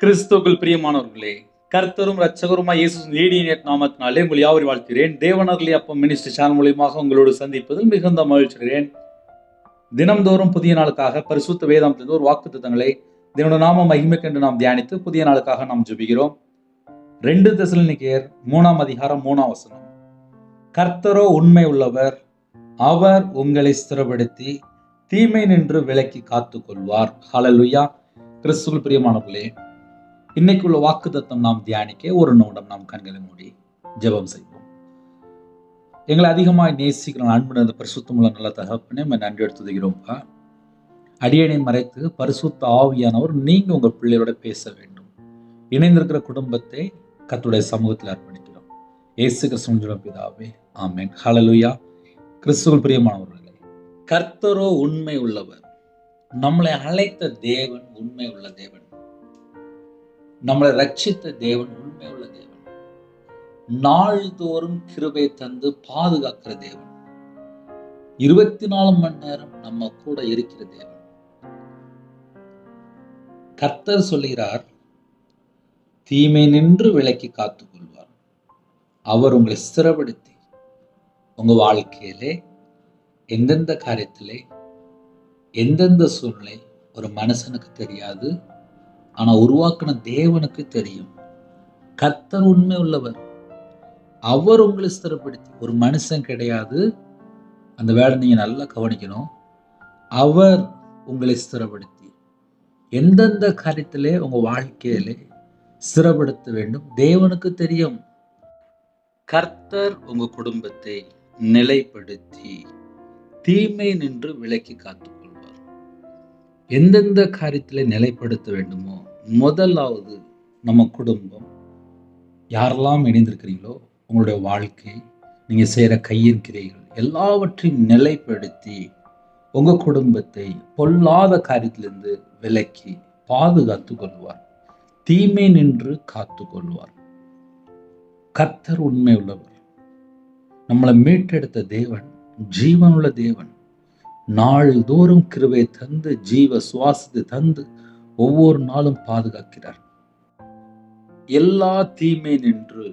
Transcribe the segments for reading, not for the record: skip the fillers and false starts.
கிறிஸ்துவுக்குள் பிரியமானவர்களே, கர்த்தரும் இரட்சகருமாய் இயேசு நீடிய நாமத்தினாலே உங்கள் யாவரையும் வாழ்த்துகிறேன். தேவனருளி அப்பம் மினிஸ்ட்ரி சேனல் மூலியமாக உங்களோடு சந்திப்பதில் மிகுந்த மகிழ்ச்சி அடைகிறேன். தினம்தோறும் புதிய நாளுக்காக பரிசுத்த வேதாந்தத்திலிருந்து ஒரு வாக்குத்தத்தங்களை தேவனுடைய நாம மகிமைக்கென்று நாம் தியானித்து புதிய நாளுக்காக நாம் ஜெபிக்கிறோம். 2 தெசலோனிக்கேயர் 3ஆம் அதிகாரம் 3ஆம் வசனம். கர்த்தரோ உண்மை உள்ளவர், அவர் உங்களை ஸ்திரப்படுத்தி தீமை நின்று விலக்கி காத்துக் கொள்வார். ஹல்லேலூயா. கிறிஸ்துவுக்குள் பிரியமானவர்களே, இன்னைக்குள்ள வாக்குத்தத்தம் நாம் தியானிக்க ஒரு நிமிடம் நாம் கண்களை மூடி ஜெபம் செய்வோம். எங்களை அதிகமாய் நேசிக்கிற அன்பு அந்த பரிசுத்தமுள்ள நல்ல தகப்பனே, நன்றி எடுத்துகிறோம்ப்பா. அடியனை மறைத்து பரிசுத்த ஆவியானவர் நீங்க உங்க பிள்ளையோட பேச வேண்டும். இணைந்திருக்கிற குடும்பத்தை கர்த்தருடைய சமூகத்தில் அர்ப்பணிக்கிறோம். இயேசு கிறிஸ்துவின் பிதாவே, ஆமென். ஹல்லேலூயா. கிறிஸ்துவுக்குள் பிரியமானவர்களே, கர்த்தரோ உண்மை உள்ளவர். நம்மளை அழைத்த தேவன் உண்மை உள்ள தேவன். நம்மளை ரட்சித்த தேவன் உண்மை உள்ள தேவன். நாள்தோறும் கிருபை தந்து பாதுகாக்கிற தேவன். 24 மணி நேரம் நம்ம கூட இருக்கிற தேவன். கர்த்தர் சொல்கிறார், தீமை நின்று விலக்கி காத்துக் கொள்வார். அவர் உங்களை ஸ்திரப்படுத்தி உங்க வாழ்க்கையிலே எந்தெந்த காரியத்திலே எந்தெந்த சூழ்நிலை ஒரு மனுஷனுக்கு தெரியாது, ஆனா உருவாக்கின தேவனுக்கு தெரியும். கர்த்தர் உண்மை உள்ளவர். அவர் உங்களை ஸ்திரப்படுத்தி, ஒரு மனுஷன் கிடையாது. அந்த வேலை நீங்க நல்லா கவனிக்கணும். அவர் உங்களை ஸ்திரப்படுத்தி எந்தெந்த காரியத்திலே உங்க வாழ்க்கையிலே ஸ்திரப்படுத்த வேண்டும் தேவனுக்கு தெரியும். கர்த்தர் உங்க குடும்பத்தை நிலைப்படுத்தி தீமை நின்று விலக்கி காத்துக் கொள்வார். எந்தெந்த காரியத்திலே நிலைப்படுத்த வேண்டுமோ, முதலாவது நம்ம குடும்பம். யாரெல்லாம் இணைந்திருக்கிறீங்களோ உங்களுடைய வாழ்க்கை, நீங்க செய்யற கையின் கிரைகள் எல்லாவற்றையும் நிலைப்படுத்தி உங்க குடும்பத்தை பொல்லாத காரியத்திலிருந்து விலக்கி பாதுகாத்துக் கொள்வார். தீமை நின்று காத்துக் கொள்வார். கர்த்தர் உண்மை உள்ளவர். நம்மளை மீட்டெடுத்த தேவன் ஜீவனுள்ள தேவன். நாள்தோறும் கிருபை தந்து ஜீவ சுவாசத்தை தந்து ஒவ்வொரு நாளும் பாதுகாக்கிறார். எல்லா தீமை நின்று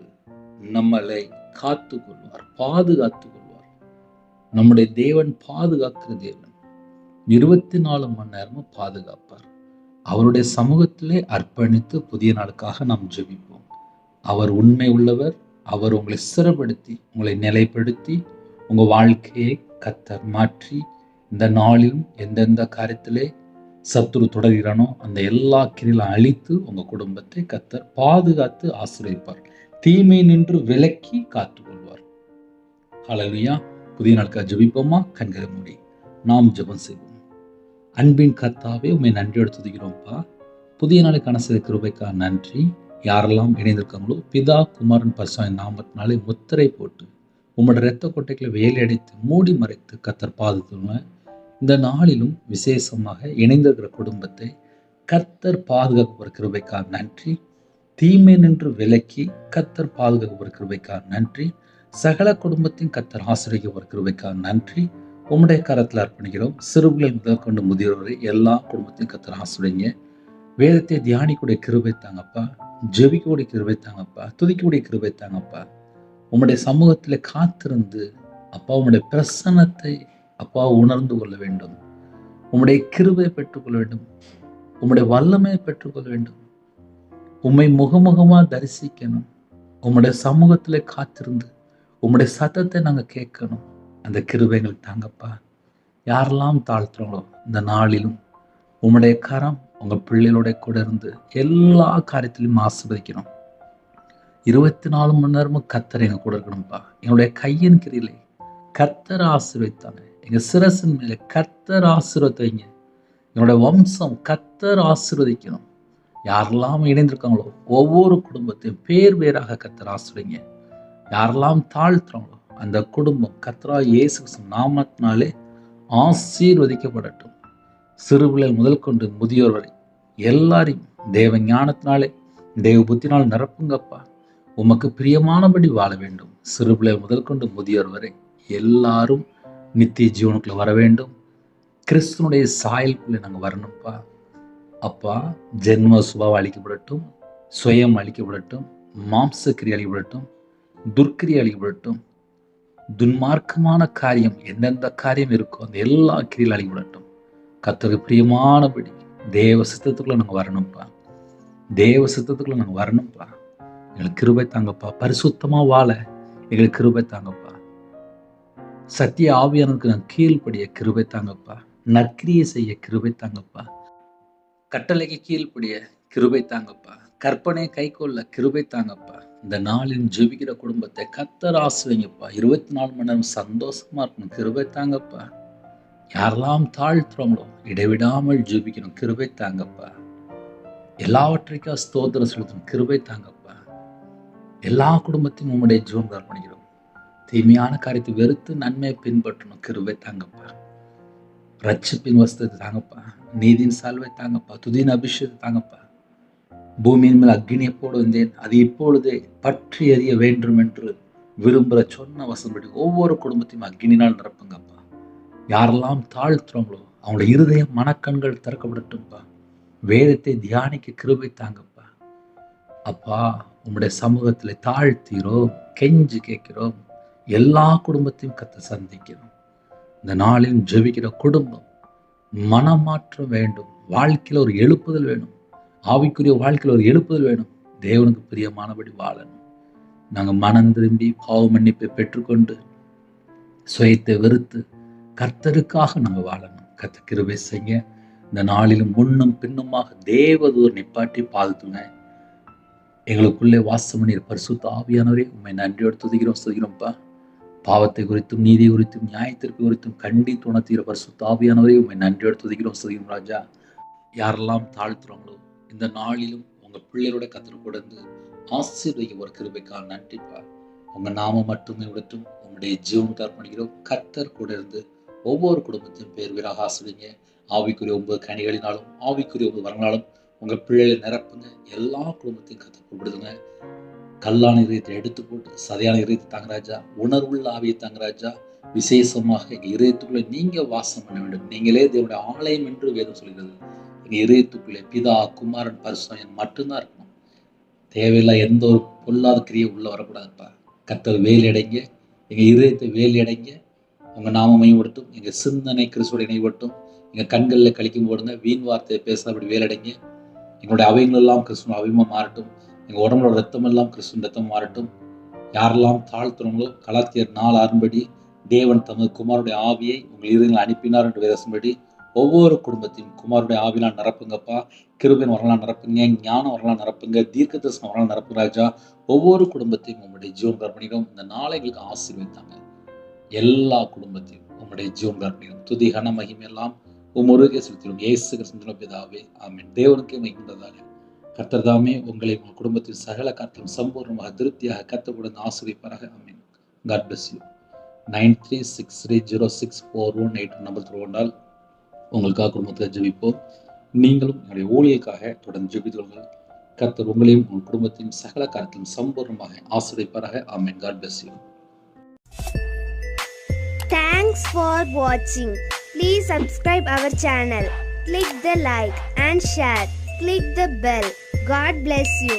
நம்மளை காத்துக் கொள்வார், பாதுகாத்துக் கொள்வார். நம்முடைய தேவன் பாதுகாக்கிற தேவன். 24 மணி நேரமும் பாதுகாப்பார். அவருடைய சமூகத்திலே அர்ப்பணித்து புதிய நாளுக்காக நாம் ஜெபிப்போம். அவர் உண்மை உள்ளவர். அவர் உங்களை ஸ்திரப்படுத்தி உங்களை நிலைப்படுத்தி உங்க வாழ்க்கையை கர்த்தர் மாற்றி இந்த நாளிலும் எந்தெந்த காரியத்திலே சத்துரு தொடர்கிறானோ அந்த எல்லா கிரியிலும் அழித்து உங்க குடும்பத்தை கர்த்தர் பாதுகாத்து ஆசீர்வதிப்பார். தீமை நின்று விலக்கி காத்துக் கொள்வார். ஹல்லேலூயா. புதிய நாளுக்காக ஜெபிப்போமா? கண்களை மூடி நாம் ஜெபம் செய்வோம். அன்பின் கர்த்தாவே, உம்மை நன்றியோடு துதிக்கிறோம்ப்பா. புதிய நாளுக்கான சில கிருபைக்காக நன்றி. யாரெல்லாம் இணைந்திருக்காங்களோ பிதா குமாரன் பரிசுத்த நாமத்தினாலே முத்திரை போட்டு உம்முடைய இரத்த கொட்டைகளை வேலை அடைத்து மூடி மறைத்து கர்த்தர் பாதுகாத்துங்க. இந்த நாளிலும் விசேஷமாக இணைந்திருக்கிற குடும்பத்தை கர்த்தர் பாதுகாக்க கிருபைக்காக நன்றி. தீமை நின்று விலக்கி கர்த்தர் பாதுகாக்க கிருபைக்காக நன்றி. சகல குடும்பத்தையும் கர்த்தர் ஆசீர்வதிக்க கிருபைக்காக நன்றி. உம்முடைய கரத்தில் அர்ப்பணிக்கிறோம். சிறுபிள்ளைகள் முதல் கொண்டு முதியோர் வரை எல்லா குடும்பத்தையும் கர்த்தர் ஆசீர்வதிங்க. வேதத்தை தியானிக்கூடிய கிருபை தாங்கப்பா. ஜெபிக்கக்கூடிய கிருபை தாங்கப்பா. துதிக்கக்கூடிய கிருபை தாங்கப்பா. உம்முடைய சமூகத்தில் காத்திருந்து அப்பா உம்முடைய பிரசன்னத்தை அப்பா உணர்ந்து கொள்ள வேண்டும். உம்முடைய கிருபையை பெற்றுக்கொள்ள வேண்டும். உம்முடைய வல்லமையை பெற்றுக்கொள்ள வேண்டும். உம்மை முகமுகமா தரிசிக்கணும். உம்முடைய சமூகத்தில் காத்திருந்து உம்முடைய சத்தத்தை நாங்கள் கேட்கணும். அந்த கிருபைகள் தாங்கப்பா. யாரெல்லாம் தாழ்த்துறாங்களோ இந்த நாளிலும் உம்முடைய கரம் உங்க பிள்ளைகளோட கூட இருந்து எல்லா காரியத்திலையும் ஆசீர்வதிக்கணும். 24 மணி நேரமும் கர்த்தர் எங்க கூட இருக்கணும்ப்பா. எங்களுடைய கையின் கிரியிலே கர்த்தர் ஆசீர்வதித்தாங்க. எங்க சிரசின் மேலே கர்த்தர் ஆசீர்வதிங்க. என்னோட வம்சம் கர்த்தர் ஆசீர்வதிக்கணும். யாரெல்லாம் இணைந்திருக்காங்களோ ஒவ்வொரு குடும்பத்தையும் பேர் பேராக கர்த்தர் ஆசீர்வதிங்க. யாரெல்லாம் தாழ்த்துறாங்களோ அந்த குடும்பம் கர்த்தராகிய இயேசு கிறிஸ்து நாமத்தினாலே ஆசீர்வதிக்கப்படட்டும். சிறுபிள்ளைகள் முதல் கொண்டு முதியோர் வரை எல்லாரையும் தேவ ஞானத்தினாலே தேவ புத்தினால் நிரப்புங்கப்பா. உமக்கு பிரியமானபடி வாழ வேண்டும். சிறுபிள்ளைகள் முதல் கொண்டு முதியோர் வரை எல்லாரும் நித்திய ஜீவனுக்குள்ள வர வேண்டும். கிறிஸ்துவனுடைய சாயலுக்குள்ளே நாங்கள் வரணும்ப்பா. அப்பா, ஜென்ம சுபாவம் அழிக்கப்படட்டும், சுயம் அழிக்கப்படட்டும், மாம்சக்கிரியை அழிக்கப்படட்டும், துர்க்கிரியை அழிக்கப்படட்டும், துன்மார்க்கமான காரியம் எந்தெந்த காரியம் இருக்கோ அந்த எல்லா கிரியில் அழிக்கப்படட்டும். கர்த்தருக்கு பிரியமானபடி தேவ சித்தத்துக்குள்ள நாங்கள் வரணும்ப்பா. தேவ சித்தத்துக்குள்ள நாங்கள் வரணும்ப்பா. எங்களுக்கு கிருபை தாங்கப்பா. பரிசுத்தமா வாழ எங்களுக்கு கிருபை தாங்கப்பா. சத்திய ஆவியானதுக்கு நாங்கள் கீழ்ப்படிய கிருபை தாங்கப்பா. நற்கிரியை செய்ய கிருபை தாங்கப்பா. கட்டளைக்கு கீழ்ப்படிய கிருபை தாங்கப்பா. கற்பனை கைக்கொள்ள கிருபை தாங்கப்பா. இந்த நாளில் ஜெபிக்கிற குடும்பத்தை கர்த்தர் ஆசீர்வதிங்கப்பா. 24 மணி நேரம் சந்தோஷமா இருக்கணும், கிருபை தாங்கப்பா. யாரெல்லாம் தாழ்த்துறோங்களோ இடைவிடாமல் ஜெபிக்கணும், கிருபை தாங்கப்பா. எல்லாவற்றைக்கும் ஸ்தோத்திரம் செலுத்தணும், கிருபை தாங்கப்பா. எல்லா குடும்பத்தையும் உம்முடைய ஜீவன் அர்ப்பணிக்கிறோம். தீமையான காரியத்தை வெறுத்து நன்மையை பின்பற்றணும், கிருபை தாங்கப்பா. ரட்சிப்பின் வஸ்திரத்தை தாங்கப்பா. நீதியின் சால்வை தாங்கப்பா. துதியின் அபிஷேகத்தை தாங்கப்பா. பூமியின் மேல் அக்னியை போட வந்தேன், அது இப்பொழுதே பற்றி எறிய வேண்டும் என்று விரும்புகிற சொன்ன வசனப்படி ஒவ்வொரு குடும்பத்தையும் அக்னினால் நிரப்புங்கப்பா. யாரெல்லாம் தாழ்த்துறோங்களோ அவங்களோட இருதயம் மனக்கண்கள் திறக்கப்படட்டும்ப்பா. வேதத்தை தியானிக்க கிருபை தாங்கப்பா. அப்பா, உங்களுடைய சமூகத்தில் தாழ்த்தீரோம், கெஞ்சி கேட்கிறோம். எல்லா குடும்பத்தையும் கத்த சந்திக்கிறோம். இந்த நாளில் ஜெபிக்கிற குடும்பம் மனமாற்றம் வேண்டும். வாழ்க்கையில் ஒரு எழுப்புதல் வேணும். ஆவிக்குரிய வாழ்க்கையில் ஒரு எழுப்புதல் வேணும். தேவனுக்கு பிரியமானபடி வாழணும். நாங்கள் மனம் திரும்பி பாவ மன்னிப்பை பெற்றுக்கொண்டு சுயத்தை வெறுத்து கர்த்தருக்காக நாங்கள் வாழணும். கர்த்தர் கிருபை செய்ய இந்த நாளிலும் முன்னும் பின்னுமாக தேவதூர் நிப்பாட்டி பாதுத்துங்க. எங்களுக்குள்ளே வாசம் பண்ணி பரிசுத்த ஆவியானவரே உண்மை நன்றியோடு துதிக்கிறோம்ப்பா. பாவத்தை குறித்தும் நீதி குறித்தும் நியாயத்திற்கு குறித்தும் கண்டித்து உணர்த்துகிற பரிசுத்த ஆவியானவரே உண்மை நன்றியோடு துதிக்கிறோம் ராஜா. யாரெல்லாம் தாழ்த்துறோங்களோ இந்த நாளிலும் உங்கள் பிள்ளையோட கத்தர் கொடுத்து ஆசீர்வதிக்க ஒரு கிருபைக்காக நன்றிப்பா. உங்கள் நாம மட்டுமே விடட்டும். உங்களுடைய ஜீவனுக்கு அர்ப்பணிக்கிறோம். கர்த்தர் கூட இருந்து ஒவ்வொரு குடும்பத்தையும் பேர் வீராக ஆசிரியங்க. ஆவிக்குரிய 9 கனிகளினாலும் ஆவிக்குரிய 9 வரங்களாலும் உங்கள் பிள்ளைகளை நிரப்புங்க. எல்லா குடும்பத்தையும் கத்தர் கூப்பிடுதுங்க. கல்லான இதயத்தை எடுத்து போட்டு சதையான இதயத்தை தாங்கராஜா. உணர்வுள்ள ஆவியை தாங்கராஜா. விசேஷமாக எங்கள் இதயத்துக்குள்ளே நீங்க வாசம் பண்ண வேண்டும். நீங்களே தேவனுடைய ஆலயம் என்று வேதம் சொல்கிறது. எங்கள் இதயத்துக்குள்ளே பிதா குமாரன் பரிசுத்தம் மட்டும்தான் இருக்கணும். தேவையில்லை எந்த ஒரு பொல்லாத கிரியை உள்ள வரக்கூடாதுப்பா. கர்த்தர் வேலையடைங்க. எங்கள் இதயத்தை வேலையடைங்க. உங்கள் நாமம் மையப்படுத்தும். எங்கள் சிந்தனை கிறிஸ்துவோட இணைப்பட்டும். எங்கள் கண்களில் கழிக்கும் போடுங்க. வீண் வார்த்தையை பேசாதபடி வேலையடைங்க. எங்களுடைய அவைகள் எல்லாம் கிறிஸ்துவ அவையமாக மாறட்டும். எங்கள் உடம்போட ரத்தம் எல்லாம் கிறிஸ்துவின் ரத்தம் மாறட்டும். யாரெல்லாம் தாழ்த்துறவங்களோ கலாத்தியர் 4:6 தேவன் தமது குமாருடைய ஆவியை உங்கள் இதயங்களை அனுப்பினார் என்று வேதத்தின்படி ஒவ்வொரு குடும்பத்தையும் குமாருடைய ஆவினால் நிரப்புங்கப்பா. கிருபையின் வரலாம் நிரப்புங்க. ஞானம் வரலாம் நிரப்புங்க. தீர்க்க தரிசனம் வரலாம் நிரப்புங்க ராஜா. ஒவ்வொரு குடும்பத்தையும் உங்களுடைய ஜீவன் அர்ப்பணிக்கிறோம். இந்த நாளை எங்களுக்கு ஆசீர்வதித்தாங்க. எல்லா குடும்பத்தையும் உங்களுடைய ஜீவன் அர்ப்பணிக்கிறோம். துதி கன மகிமை எல்லாம் உம்முருகே செலுத்திடும். இயேசு கிறிஸ்துவின் பிதாவே ஆமென். தேவனுக்கே மகிமையாக கர்த்தர் தாமே உங்களை உங்கள் குடும்பத்தில் சகல காத்திலும் சம்பூர்ணமாக திருப்தியாக கர்த்தருடன் ஆசீர்வதிப்பாராக. ஆமென். God bless you. 9363064181 நம்பர் தொடர்ந்தால் உங்களுக்காக குடும்பத்தில் ஜெபிப்போம். நீங்களும் என்னுடைய ஊழியருக்காக தொடர்ந்து ஜெபித்துள்ளார்கள். கர்த்தர் உங்களையும் உங்கள் குடும்பத்தின் சகல காரியத்திலும் சம்பூர்ணமாக ஆசீர்வதிப்பாராக. ஆமென். God bless you. Thanks for watching. Please subscribe our channel. Click the like and share. Click the bell. God bless you.